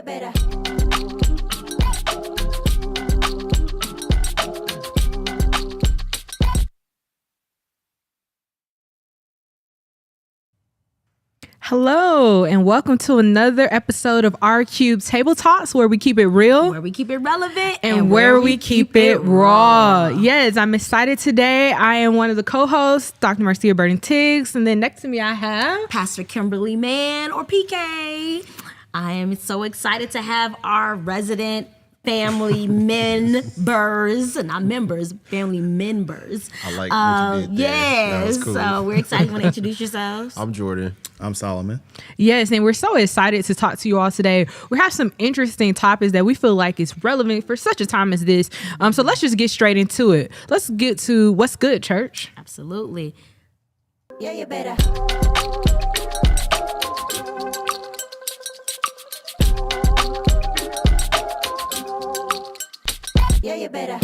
better. Hello, and welcome to another episode of R Cube Table Talks, where we keep it real, where we keep it relevant, and where we keep it raw. Yes, I'm excited today. I am one of the co-hosts, Dr. Marcia Burton-Tiggs, and then next to me I have Pastor Kimberly Mann, or PK. I am so excited to have our resident family members, not members, family members. I like what you did there. Yeah, That was cool. So we're excited. You want to introduce yourselves? I'm Jordan. I'm Solomon. Yes, and we're so excited to talk to you all today. We have some interesting topics that we feel like is relevant for such a time as this. So let's just get straight into it. Let's get to what's good, church. Absolutely. Yeah, you better. Yeah, you better.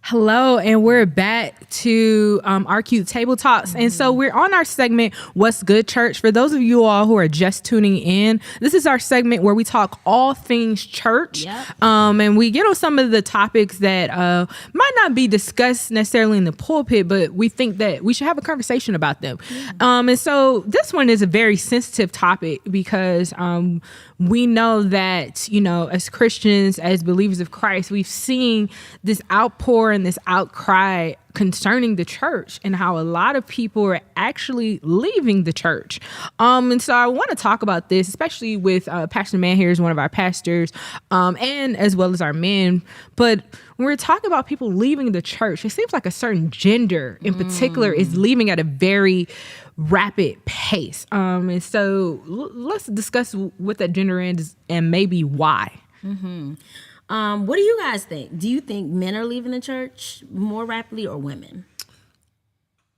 Hello, and we're back to our cute table talks. And so we're on our segment, What's Good, Church? For those of you all who are just tuning in, this is our segment where we talk all things church. Yep. And we get on some of the topics that might not be discussed necessarily in the pulpit, but we think that we should have a conversation about them. And so this one is a very sensitive topic because we know that, you know, as Christians, as believers of Christ, we've seen this outpour and this outcry concerning the church and how a lot of people are actually leaving the church. And so I want to talk about this, especially with Pastor Mann here is one of our pastors, and as well as our men. But when we're talking about people leaving the church, it seems like a certain gender in particular is leaving at a very rapid pace. And so let's discuss what that gender is and maybe why. What do you guys think? Do you think men are leaving the church more rapidly or women?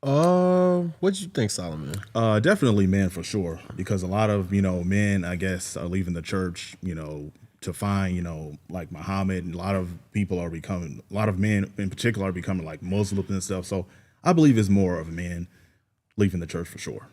What do you think, Solomon? Definitely men for sure, because a lot of, men, I guess, are leaving the church, to find, like Muhammad, and a lot of men in particular are becoming like Muslims and stuff. So I believe it's more of men leaving the church for sure.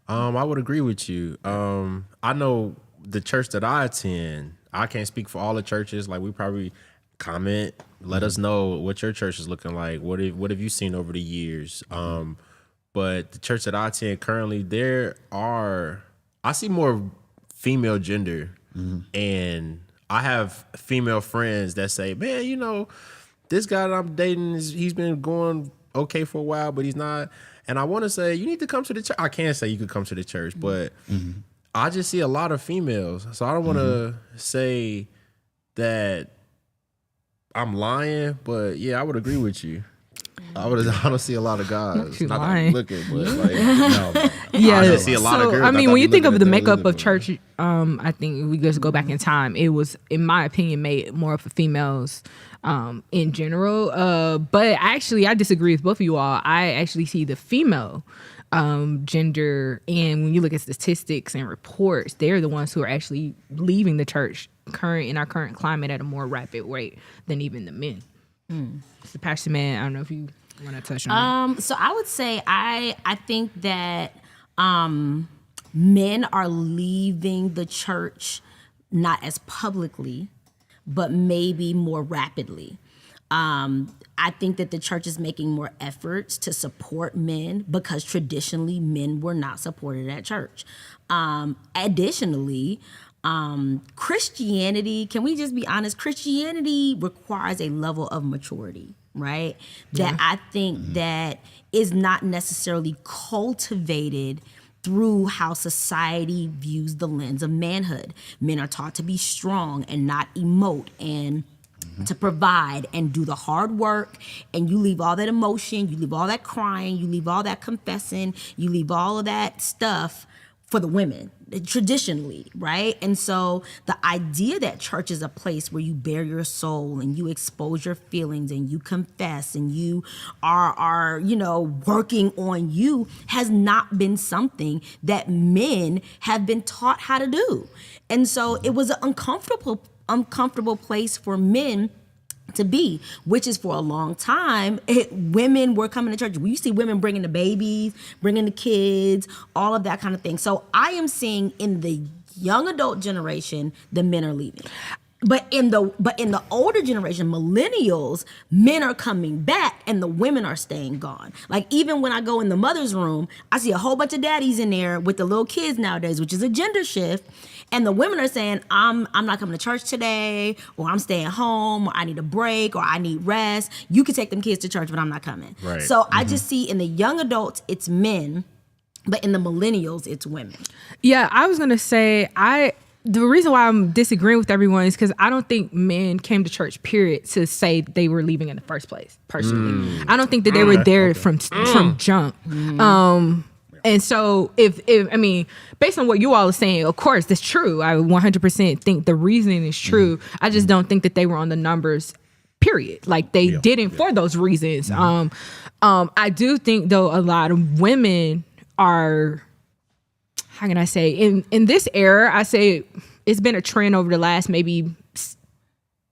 I would agree with you. I know the church that I attend, I can't speak for all the churches. Like, we probably comment, let us know what your church is looking like. What have you seen over the years? But the church that I attend currently, I see more female gender, and I have female friends that say, man, this guy that I'm dating, he's been going okay for a while, but he's not. And I want to say, you need to come to the church. I can't say you could come to the church, but I just see a lot of females. So I don't want to say that I'm lying, but yeah, I would agree with you. I don't see a lot a guys. Not that I'm looking, but like, no. Yeah, I just see a lot of girls. I mean, when you think of the makeup of looking church, I think we just go back in time. It was, in my opinion, made more of for females in general. But actually, I disagree with both of you all. I actually see the female gender, and when you look at statistics and reports, they're the ones who are actually leaving the church in our current climate at a more rapid rate than even the men. So Pastor Mann, I don't know if you want to touch on So I would say I think that men are leaving the church not as publicly, but maybe more rapidly. I think that the church is making more efforts to support men because traditionally men were not supported at church. Additionally, Christianity, can we just be honest? Christianity requires a level of maturity, right? That I think that is not necessarily cultivated through how society views the lens of manhood. Men are taught to be strong and not emote and to provide and do the hard work, and you leave all that emotion, you leave all that crying, you leave all that confessing, you leave all of that stuff for the women traditionally, right? And so the idea that church is a place where you bare your soul and you expose your feelings and you confess and you are working on you has not been something that men have been taught how to do. And so it was an uncomfortable place for men to be, which is for a long time, women were coming to church. We see women bringing the babies, bringing the kids, all of that kind of thing. So I am seeing in the young adult generation, the men are leaving. But in the older generation, millennials, men are coming back and the women are staying gone. Like even when I go in the mother's room, I see a whole bunch of daddies in there with the little kids nowadays, which is a gender shift. And the women are saying, I'm not coming to church today, or I'm staying home, or I need a break, or I need rest. You can take them kids to church, but I'm not coming. Right. So I just see in the young adults, it's men, but in the millennials, it's women. Yeah, I was gonna say the reason why I'm disagreeing with everyone is because I don't think men came to church, period, to say they were leaving in the first place, personally. I don't think that they were there from jump. And so if based on what you all are saying, of course, that's true. I 100% think the reasoning is true. I just don't think that they were on the numbers, period. Like they didn't for those reasons. I do think though a lot of women are, how can I say, in this era, I say it's been a trend over the last maybe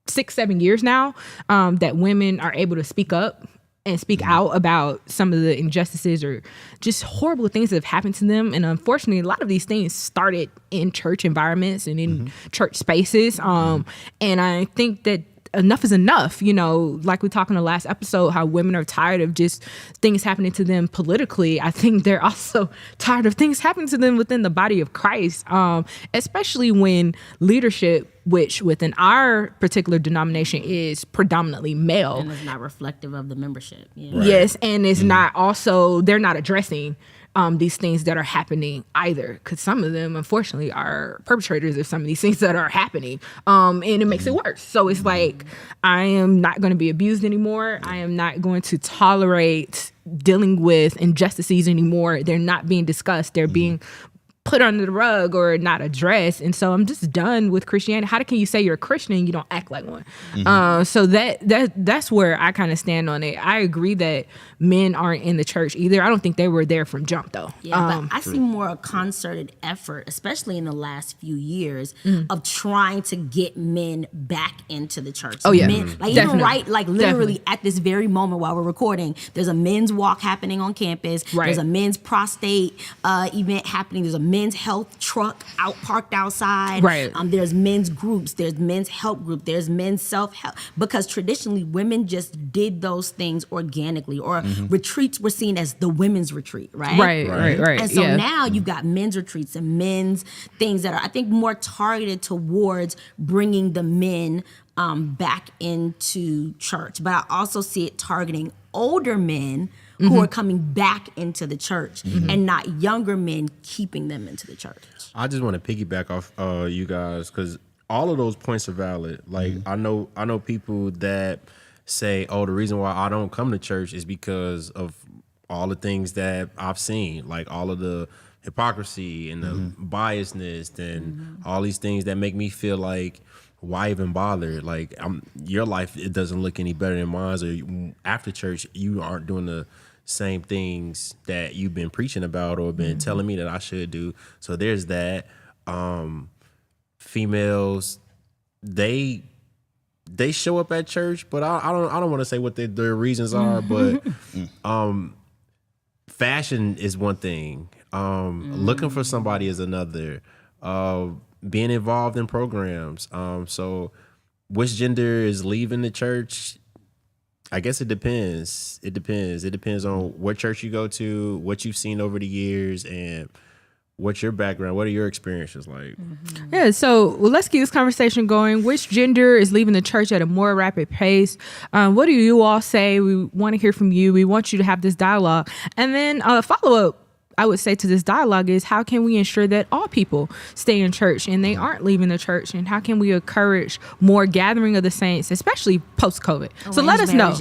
6-7 years now, that women are able to speak up and speak out about some of the injustices or just horrible things that have happened to them. And unfortunately, a lot of these things started in church environments and in church spaces. And I think that enough is enough, like we talked in the last episode, how women are tired of just things happening to them politically. I think they're also tired of things happening to them within the body of Christ, especially when leadership, which within our particular denomination is predominantly male. And it's not reflective of the membership. Yeah. Right. Yes, and it's not also, they're not addressing these things that are happening either, because some of them unfortunately are perpetrators of some of these things that are happening, and it makes it worse. So it's like, I am not going to be abused anymore. I am not going to tolerate dealing with injustices anymore. They're not being discussed. They're being put under the rug or not addressed. And so I'm just done with Christianity. How can you say you're a Christian and you don't act like one? So that's where I kind of stand on it. I agree that men aren't in the church either. I don't think they were there from jump though. Yeah, but I see more a concerted effort, especially in the last few years, of trying to get men back into the church. Oh yeah, men, like even right, like literally at this very moment while we're recording, there's a men's walk happening on campus. Right. There's a men's prostate event happening. There's a men's health truck parked outside. Right. There's men's groups. There's men's help group. There's men's self-help. Because traditionally, women just did those things organically, or retreats were seen as the women's retreat, right? Right. And so now you've got men's retreats and men's things that are, I think, more targeted towards bringing the men back into church. But I also see it targeting older men who are coming back into the church and not younger men keeping them into the church. I just want to piggyback off you guys, because all of those points are valid. Like I know people that say, oh, the reason why I don't come to church is because of all the things that I've seen, like all of the hypocrisy and the biasness and all these things that make me feel like, why even bother? Like your life, it doesn't look any better than mine. Or after church, you aren't doing the same things that you've been preaching about or been telling me that I should do. So there's that. Females, they show up at church, but I don't want to say what their reasons are. But fashion is one thing. Looking for somebody is another. Being involved in programs. So which gender is leaving the church? I guess it depends. It depends on what church you go to, what you've seen over the years, and what's your background. What are your experiences like? Yeah, so let's keep this conversation going. Which gender is leaving the church at a more rapid pace? What do you all say? We want to hear from you. We want you to have this dialogue. And then follow-up, I would say, to this dialogue is, how can we ensure that all people stay in church and they aren't leaving the church? And how can we encourage more gathering of the saints, especially post-COVID? So let us know.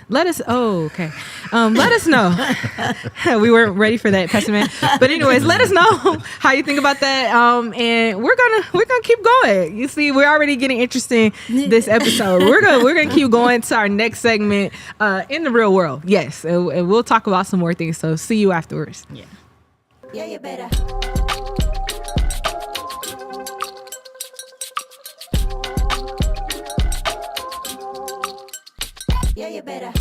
let us. Oh, okay. Let us know. We weren't ready for that, Pastor Man. But anyways, let us know how you think about that. And we're gonna keep going. You see, we're already getting interesting this episode. We're gonna keep going to our next segment, in the real world. Yes, and we'll talk about some more things. So see you afterwards. Yeah. Yeah, you better. Yeah, you better.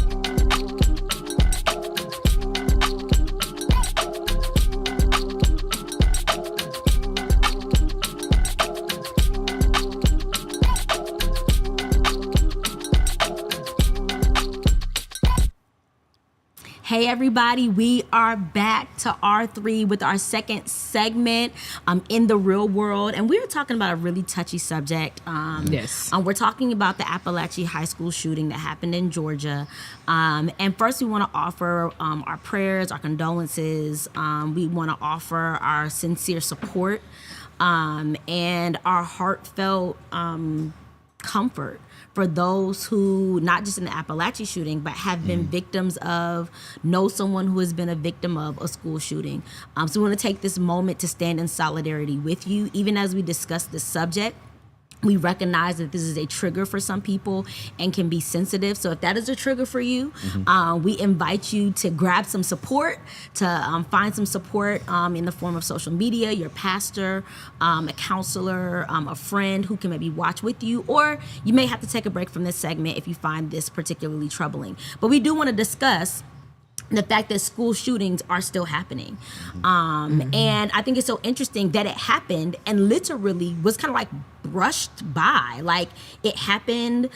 Hey everybody, we are back to R3 with our second segment in the real world, and we're talking about a really touchy subject. Yes. We're talking about the Apalachee High School shooting that happened in Georgia. And first we want to offer our prayers, our condolences. We want to offer our sincere support and our heartfelt comfort for those who, not just in the Apalachee shooting, but have been victims of, know someone who has been a victim of a school shooting. So we want to take this moment to stand in solidarity with you. Even as we discuss this subject, we recognize that this is a trigger for some people and can be sensitive. So if that is a trigger for you, we invite you to grab some support, to find some support in the form of social media, your pastor, a counselor, a friend who can maybe watch with you, or you may have to take a break from this segment if you find this particularly troubling. But we do want to discuss the fact that school shootings are still happening. And I think it's so interesting that it happened and literally was kind of like brushed by. Like it happened,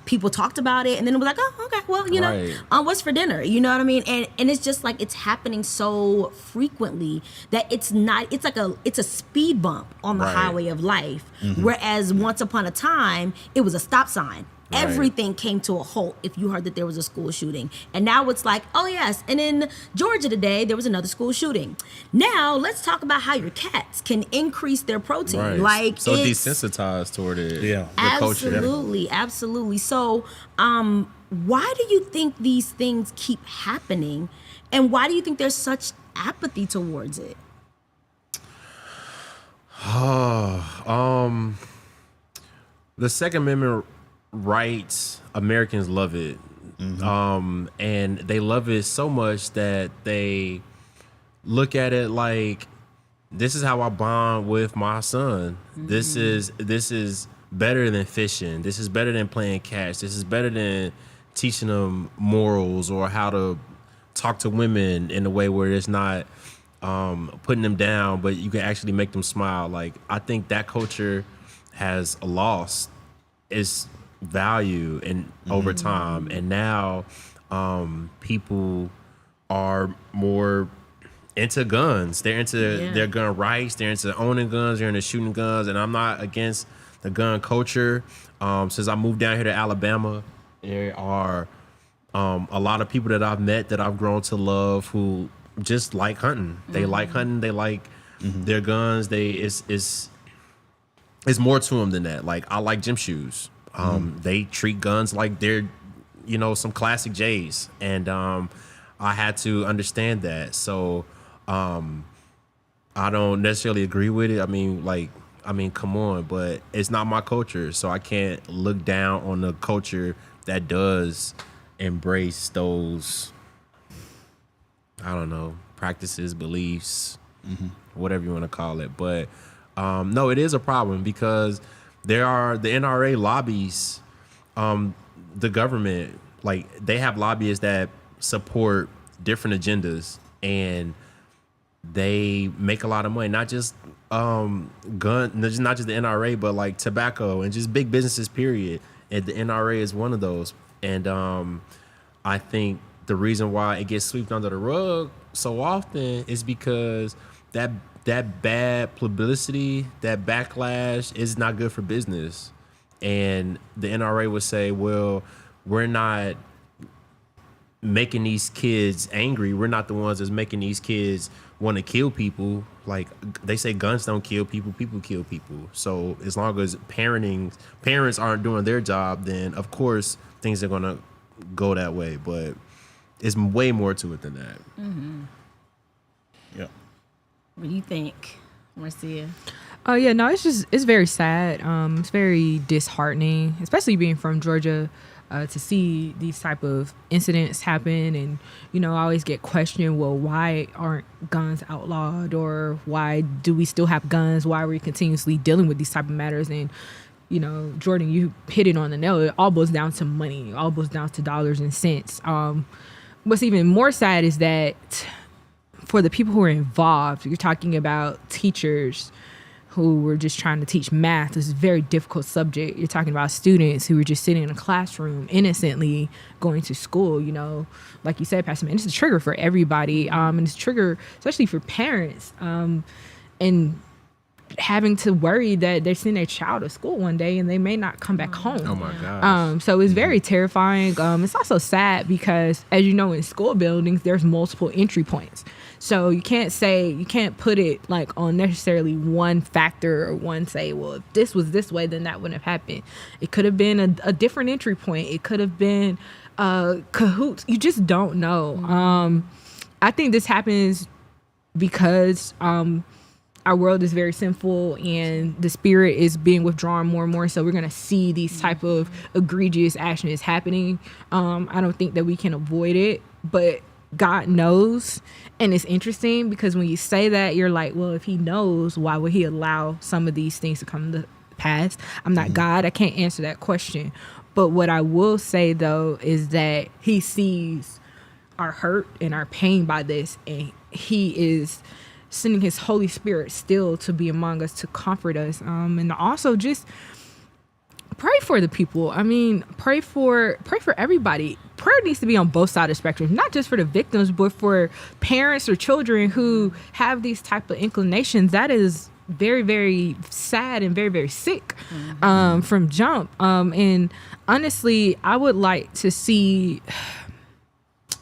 people talked about it, and then it was like, oh, okay, well, you know, what's for dinner? You know what I mean? And it's just like it's happening so frequently that it's a speed bump on the highway of life. Whereas once upon a time, it was a stop sign. Everything came to a halt if you heard that there was a school shooting. And now it's like, oh yes, and in Georgia today, there was another school shooting. Now, let's talk about how your cats can increase their protein. Like, so desensitized toward it. Yeah. Absolutely, absolutely. So, why do you think these things keep happening? And why do you think there's such apathy towards it? The Second Amendment rights, Americans love it. And they love it so much that they look at it like, this is how I bond with my son. This is better than fishing. This is better than playing catch. This is better than teaching them morals or how to talk to women in a way where it's not putting them down, but you can actually make them smile. Like, I think that culture has lost its value and over time, and now people are more into guns. They're into their gun rights. They're into owning guns. They're into shooting guns. And I'm not against the gun culture. Since I moved down here to Alabama, there are a lot of people that I've met that I've grown to love who just like hunting. They like hunting. They like their guns. It's more to them than that. Like, I like gym shoes. They treat guns like they're, some classic J's. And I had to understand that. So I don't necessarily agree with it. I mean, come on, but it's not my culture. So I can't look down on the culture that does embrace those, I don't know, practices, beliefs, whatever you want to call it. But no, it is a problem because the NRA lobbies the government. Like, they have lobbyists that support different agendas, and they make a lot of money. Not just not just the NRA, but like tobacco and just big businesses, period. And the NRA is one of those. And I think the reason why it gets swept under the rug so often is because that bad publicity, that backlash is not good for business. And the NRA would say, well, we're not making these kids angry. We're not the ones that's making these kids want to kill people. Like, they say guns don't kill people, people kill people. So as long as parents aren't doing their job, then of course things are going to go that way, but it's way more to it than that. Yeah. What do you think, Marcia? Oh yeah, no, it's very sad. It's very disheartening, especially being from Georgia, to see these type of incidents happen. And I always get questioned, well, why aren't guns outlawed, or why do we still have guns? Why are we continuously dealing with these type of matters? And Jordan, you hit it on the nail. It all boils down to money. It all boils down to dollars and cents. What's even more sad is that for the people who are involved, you're talking about teachers who were just trying to teach math. This is a very difficult subject. You're talking about students who were just sitting in a classroom innocently going to school. Like you said, Pastor Man, it's a trigger for everybody. And it's a trigger especially for parents. And having to worry that they're sending their child to school one day and they may not come back home. Oh my gosh. So it's very terrifying. It's also sad because, as you know, in school buildings, there's multiple entry points. So you can't put it like on necessarily one factor or one say, well, if this was this way, then that wouldn't have happened. It could have been a different entry point. It could have been cahoots. You just don't know. I think this happens because our world is very sinful and the spirit is being withdrawn more and more. So we're going to see these type of egregious actions happening. I don't think that we can avoid it, but God knows. And it's interesting because when you say that, you're like, well, if he knows, why would he allow some of these things to come to pass? I'm not God. I can't answer that question. But what I will say, though, is that he sees our hurt and our pain by this. And he is sending his Holy Spirit still to be among us, to comfort us. And also just pray for the people. I mean, pray for everybody. Prayer needs to be on both sides of the spectrum, not just for the victims, but for parents or children who have these type of inclinations. That is very, very sad and very, very sick from jump. And honestly, I would like to see,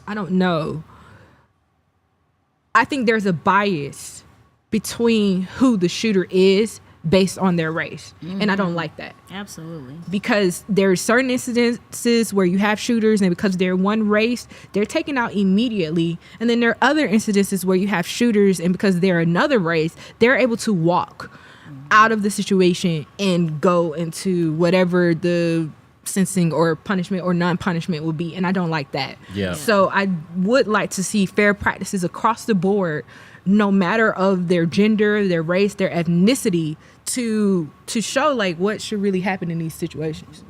I don't know, I think there's a bias between who the shooter is based on their race. And I don't like that. Absolutely. Because there's certain incidences where you have shooters and because they're one race, they're taken out immediately. And then there are other incidences where you have shooters and because they're another race, they're able to walk out of the situation and go into whatever the sentencing or punishment or non-punishment will be. And I don't like that. Yeah. So I would like to see fair practices across the board, no matter of their gender, their race, their ethnicity, to show like what should really happen in these situations.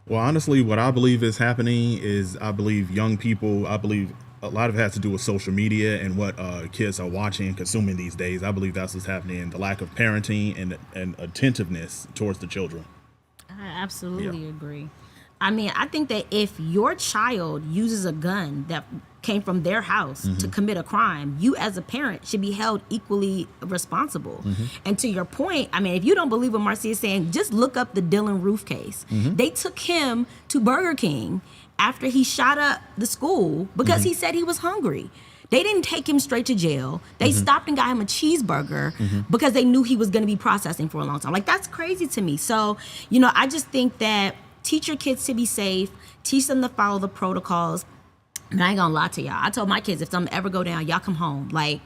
Well, honestly, what I believe is happening is I believe young people, I believe a lot of it has to do with social media and what kids are watching and consuming these days. I believe that's what's happening, the lack of parenting and attentiveness towards the children. I absolutely agree. I mean, I think that if your child uses a gun that came from their house to commit a crime, you as a parent should be held equally responsible. And to your point, I mean, if you don't believe what Marcia is saying, just look up the Dylan Roof case. They took him to Burger King after he shot up the school because he said he was hungry. They didn't take him straight to jail. They stopped and got him a cheeseburger because they knew he was going to be processing for a long time. Like, that's crazy to me. So, I just think that teach your kids to be safe, teach them to follow the protocols. And I ain't gonna lie to y'all. I told my kids, if something ever go down, y'all come home. Like,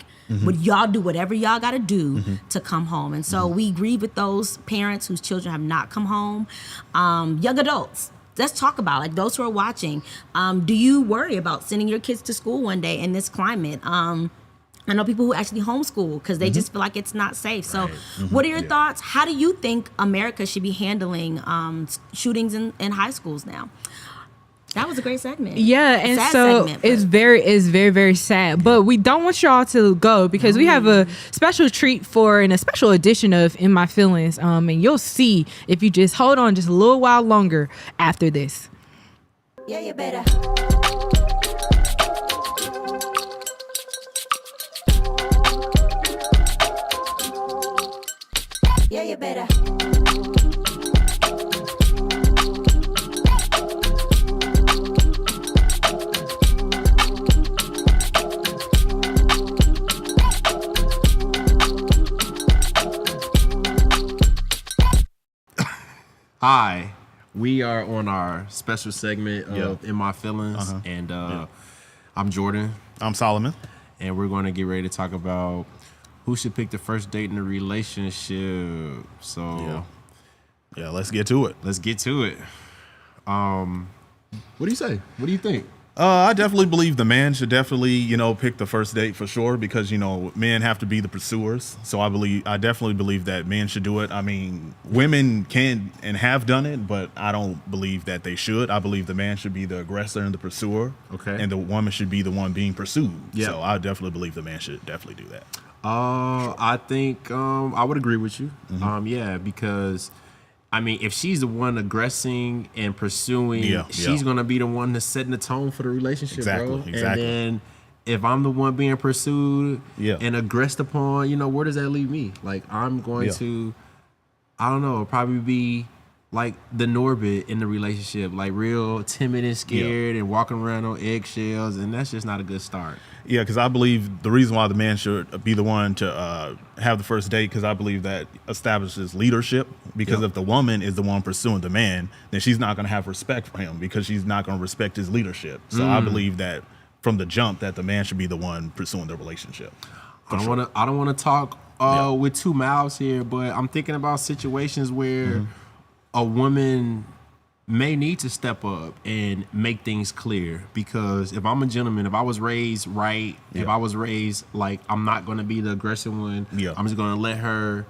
would y'all do whatever y'all gotta do to come home? And so we grieve with those parents whose children have not come home. Young adults, let's talk about, like, those who are watching. Do you worry about sending your kids to school one day in this climate? I know people who actually homeschool because they just feel like it's not safe. So what are your thoughts? How do you think America should be handling shootings in high schools now? That was a great segment. Yeah, and so it's very, very sad. But we don't want y'all to go because we have a special treat for and a special edition of In My Feelings. And you'll see if you just hold on just a little while longer after this. Yeah, you better. Yeah, you better. Hi, We are on our special segment of In My Feelings, and I'm Jordan. I'm Solomon. And we're going to get ready to talk about who should pick the first date in a relationship. So, yeah, let's get to it. Let's get to it. What do you say? What do you think? I definitely believe the man should definitely, pick the first date for sure because, men have to be the pursuers. So I definitely believe that men should do it. I mean, women can and have done it, but I don't believe that they should. I believe the man should be the aggressor and the pursuer. Okay. And the woman should be the one being pursued. Yeah. So I definitely believe the man should definitely do that. I think I would agree with you. Yeah, because I mean, if she's the one aggressing and pursuing, she's gonna be the one that's setting the tone for the relationship, bro. Exactly. And then if I'm the one being pursued and aggressed upon, where does that leave me? Like I'm going to, I don't know, probably be like the Norbit in the relationship, like real timid and scared and walking around on eggshells, and that's just not a good start. Yeah, because I believe the reason why the man should be the one to have the first date, because I believe that establishes leadership. Because if the woman is the one pursuing the man, then she's not going to have respect for him because she's not going to respect his leadership. So I believe that from the jump that the man should be the one pursuing the relationship. I don't want to talk with two mouths here, but I'm thinking about situations where a woman may need to step up and make things clear, because if I'm a gentleman, if I was raised right, if I was raised like I'm not going to be the aggressive one, I'm just going to let her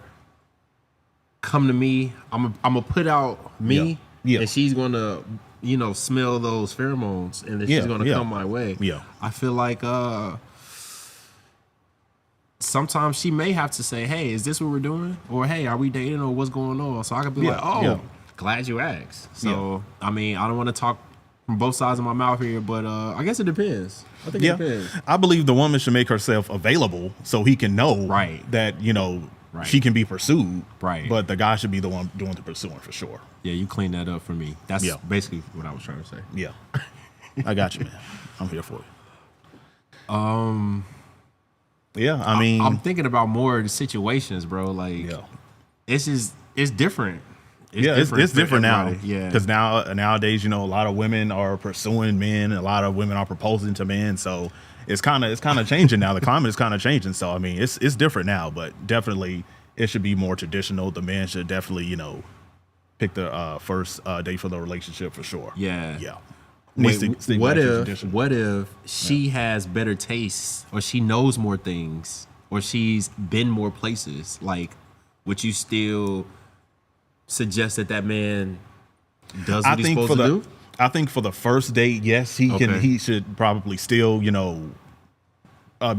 come to me. I'm gonna put out me, and she's going to smell those pheromones, and then she's going to come my way. I feel like sometimes she may have to say, hey, is this what we're doing? Or hey, are we dating, or what's going on? So I could be like, glad you asked. So, I mean, I don't want to talk from both sides of my mouth here, but I guess it depends. I think it depends. I believe the woman should make herself available so he can know that, she can be pursued. Right. But the guy should be the one doing the pursuing for sure. Yeah, you clean that up for me. That's basically what I was trying to say. Yeah. I got you, man. I'm here for you. Yeah, I mean, I'm thinking about more of the situations, bro. Like, it's different. It's different now. Yeah, because nowadays, a lot of women are pursuing men, a lot of women are proposing to men. So it's kind of changing now. The climate is kind of changing. So I mean, it's different now, but definitely it should be more traditional. The man should definitely pick the first date for the relationship for sure. Yeah. Wait, what if she has better taste, or she knows more things, or she's been more places? Like, would you still suggest that man does what he's supposed to do? I think for the first date, yes, he should probably still, be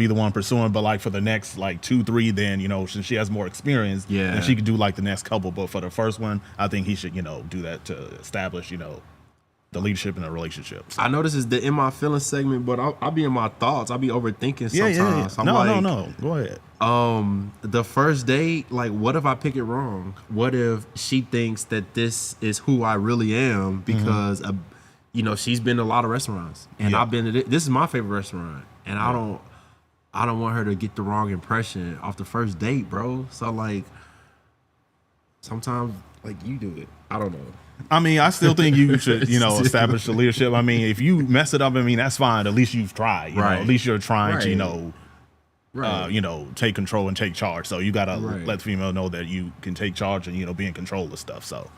the one pursuing. But like for the next 2-3, then since she has more experience, then she could do like the next couple. But for the first one, I think he should, do that to establish, the leadership in a relationship. So. I know this is the In My Feelings segment, but I'll be in my thoughts. I'll be overthinking sometimes. No. Go ahead. The first date, like, what if I pick it wrong? What if she thinks that this is who I really am because, she's been to a lot of restaurants, and I've been to this is my favorite restaurant, and I don't want her to get the wrong impression off the first date, bro. So like, sometimes like you do it. I don't know. I mean, I still think you should, establish the leadership. I mean, if you mess it up, I mean, that's fine. At least you've tried. You know? At least you're trying to, take control and take charge. So you got to let the female know that you can take charge and, be in control of stuff. So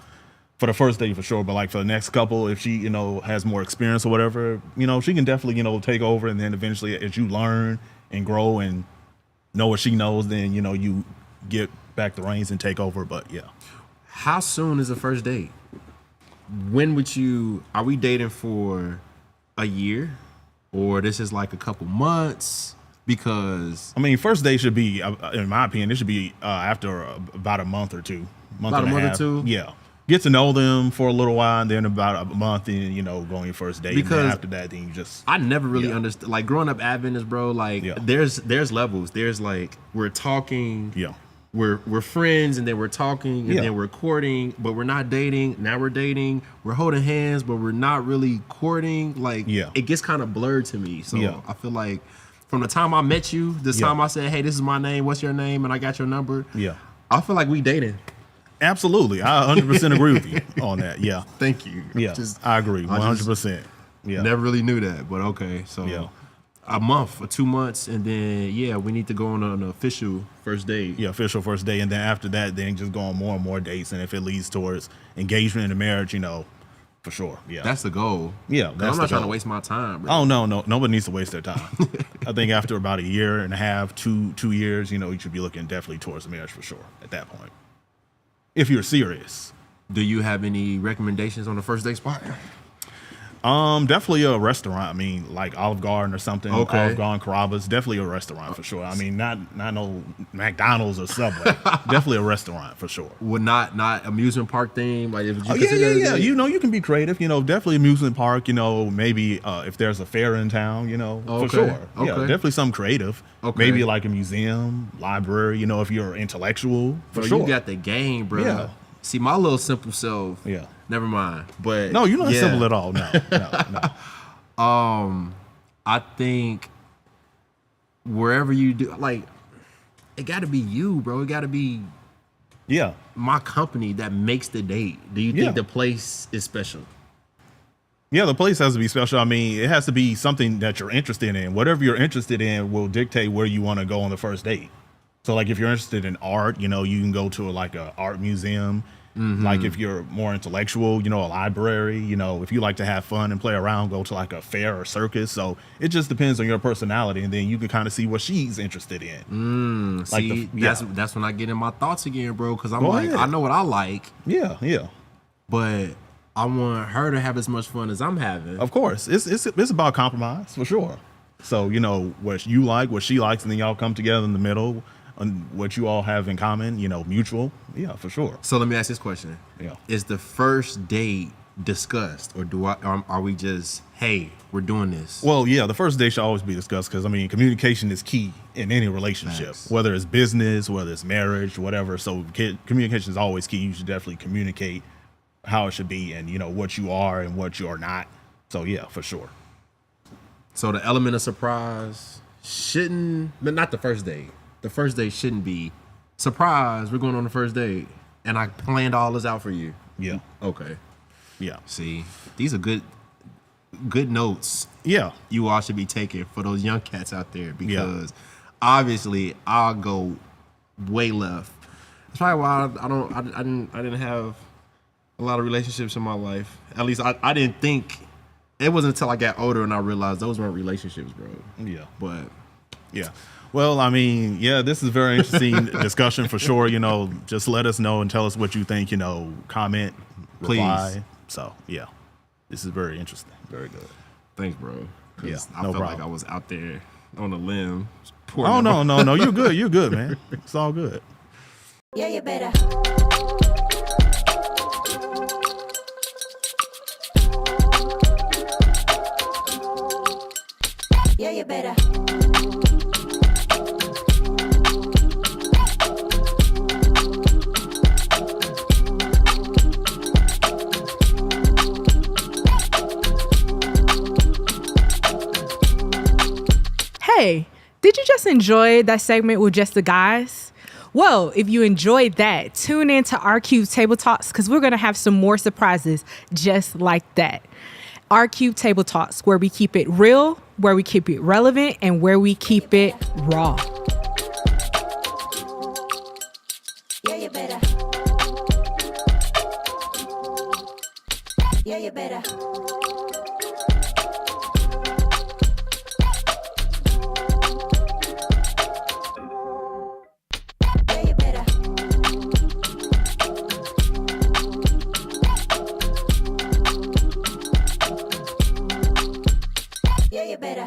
for the first date, for sure. But like for the next couple, if she, has more experience or whatever, she can definitely, take over. And then eventually as you learn and grow and know what she knows, then, you get back the reins and take over. But yeah. How soon is the first date? When would are we dating for a year, or this is like a couple months? Because I mean, first date should be, in my opinion, it should be after about a month or two. About a month or two? Yeah. Get to know them for a little while, and then about a month, and going your first date. Because and then after that, then you just. I never really understood. Like growing up Adventist, bro. Like there's levels. There's like we're talking. Yeah. We're friends, and then we're talking, and then we're courting, but we're not dating. Now we're dating. We're holding hands, but we're not really courting. Like it gets kind of blurred to me. So I feel like from the time I met you, time I said, "Hey, this is my name. What's your name?" and I got your number. Yeah. I feel like we dating. Absolutely. I 100% agree with you on that. Yeah. Thank you. Yeah. I agree. 100%. Yeah. Never really knew that, but okay. So a month or 2 months, and then we need to go on an official first date. Yeah, official first date, and then after that, then just go on more and more dates, and if it leads towards engagement and marriage, for sure. Yeah, that's the goal. Yeah, I'm not trying to waste my time, bro. Oh no, nobody needs to waste their time. I think after about a year and a half, 2 years, you should be looking definitely towards marriage for sure at that point. If you're serious. Do you have any recommendations on the first date spot? Definitely a restaurant. I mean, like Olive Garden or something. Okay. Olive Garden, Carrabba's. Definitely a restaurant for sure. I mean, not no McDonald's or Subway. Definitely a restaurant for sure. Would not amusement park theme? Like, yeah. You can be creative. Definitely amusement park. Maybe if there's a fair in town. For sure. Okay. Yeah, definitely something creative. Okay. Maybe like a museum, library. If you're intellectual, for sure. You got the game, bro. Yeah. See, my little simple self. Yeah. Never mind. But no, you're not simple at all. No. I think wherever you do, like, it got to be you, bro. It got to be my company that makes the date. Do you think the place is special? Yeah, the place has to be special. I mean, it has to be something that you're interested in. Whatever you're interested in will dictate where you want to go on the first date. So, like, if you're interested in art, you can go to an art museum. Mm-hmm. Like if you're more intellectual, a library, if you like to have fun and play around, go to like a fair or circus. So it just depends on your personality, and then you can kind of see what she's interested in. That's when I get in my thoughts again, bro, because I'm ahead. I know what I like. Yeah. But I want her to have as much fun as I'm having. Of course. It's about compromise for sure. So, what you like, what she likes, and then y'all come together in the middle. And what you all have in common, mutual. Yeah, for sure. So let me ask this question. Yeah. Is the first date discussed, or are we just, hey, we're doing this? Well, yeah, the first date should always be discussed because, communication is key in any relationship, Thanks. Whether it's business, whether it's marriage, whatever. So communication is always key. You should definitely communicate how it should be and, what you are and what you are not. So, yeah, for sure. So the element of surprise but not the first date. The first date shouldn't be, surprise, we're going on the first date, and I planned all this out for you. Yeah. Okay. Yeah. See, these are good notes. Yeah. You all should be taking for those young cats out there, because obviously I'll go way left. That's probably why I didn't have a lot of relationships in my life. At least I didn't think. It wasn't until I got older and I realized those weren't relationships, bro. Yeah. But yeah. Well, I mean, yeah, this is a very interesting discussion for sure. Just let us know and tell us what you think, comment, reply. Please. So, yeah, this is very interesting. Very good. Thanks, bro. Yeah, I felt like I was out there on a limb. Oh, no. You're good. You're good, man. It's all good. Yeah, you better. Yeah, you better. Hey, did you just enjoy that segment with just the guys? Well, if you enjoyed that, tune in to R-Cube Table Talks, because we're going to have some more surprises just like that. R-Cube Table Talks, where we keep it real, where we keep it relevant, and where we keep it raw. Yeah, you better. Yeah, you better. Yeah, you better.